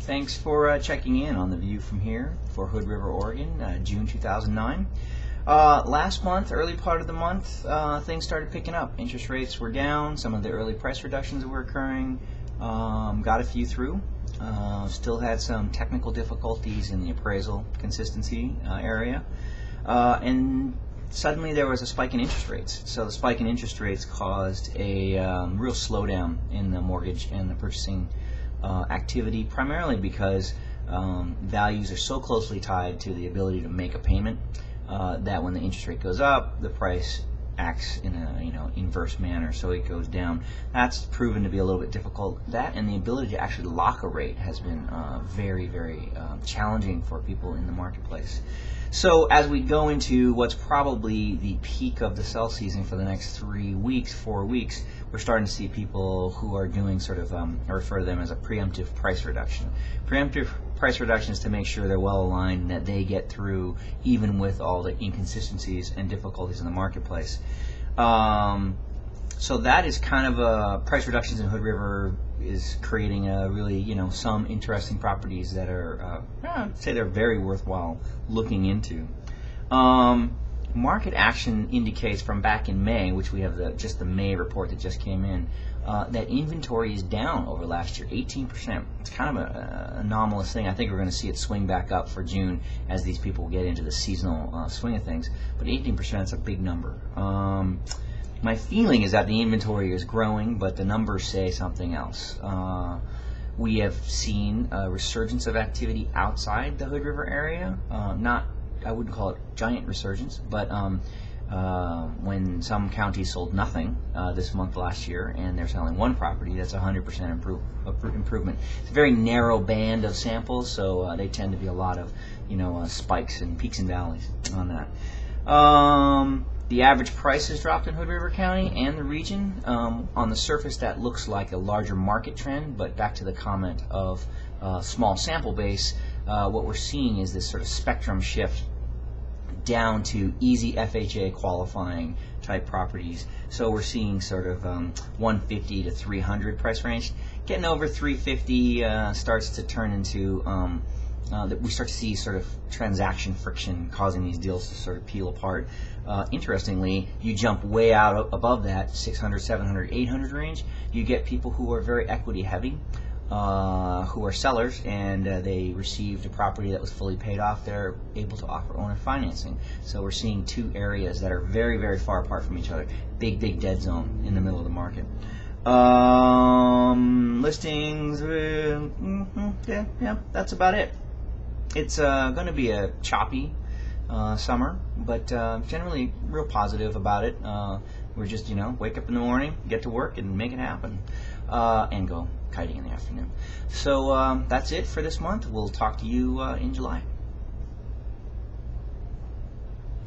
Thanks for checking in on the view from here for Hood River, Oregon, June 2009. Last month, early part of the month, things started picking up. Interest rates were down. Some of the early price reductions that were occurring, got a few through. Still had some technical difficulties in the appraisal consistency area. And suddenly there was a spike in interest rates. So the spike in interest rates caused a real slowdown in the mortgage and the purchasing activity, primarily because values are so closely tied to the ability to make a payment that when the interest rate goes up, the price acts in a inverse manner, so it goes down. That's proven to be a little bit difficult. That and the ability to actually lock a rate has been very, very challenging for people in the marketplace. So as we go into what's probably the peak of the sell season for the next 3 weeks, 4 weeks, we're starting to see people who are doing sort of, I refer to them as a preemptive price reduction. Preemptive price reduction is to make sure they're well aligned and that they get through even with all the inconsistencies and difficulties in the marketplace. So that is kind of price reductions in Hood River is creating a really, some interesting properties that are, I'd say they're very worthwhile looking into. Market action indicates from back in May, which we have just the May report that just came in, that inventory is down over last year, 18%. It's kind of an anomalous thing. I think we're going to see it swing back up for June as these people get into the seasonal swing of things. But 18% is a big number. My feeling is that the inventory is growing, but the numbers say something else. We have seen a resurgence of activity outside the Hood River area. I wouldn't call it giant resurgence, but when some counties sold nothing this month last year, and they're selling one property, that's 100% improvement. It's a very narrow band of samples, so they tend to be a lot of spikes and peaks and valleys on that. The average price has dropped in Hood River County and the region. On the surface, that looks like a larger market trend, but back to the comment of small sample base, what we're seeing is this sort of spectrum shift down to easy FHA qualifying type properties. So we're seeing sort of 150 to 300 price range. Getting over 350 starts to turn into that we start to see sort of transaction friction causing these deals to sort of peel apart. Interestingly, you jump way out above that 600, 700, 800 range, you get people who are very equity heavy, who are sellers, and they received a property that was fully paid off. They're able to offer owner financing. So we're seeing two areas that are very, very far apart from each other. Big, big dead zone in the middle of the market. Listings, yeah, that's about it. It's going to be a choppy summer, but generally real positive about it. We're just, wake up in the morning, get to work, and make it happen, and go kiting in the afternoon. So that's it for this month. We'll talk to you in July.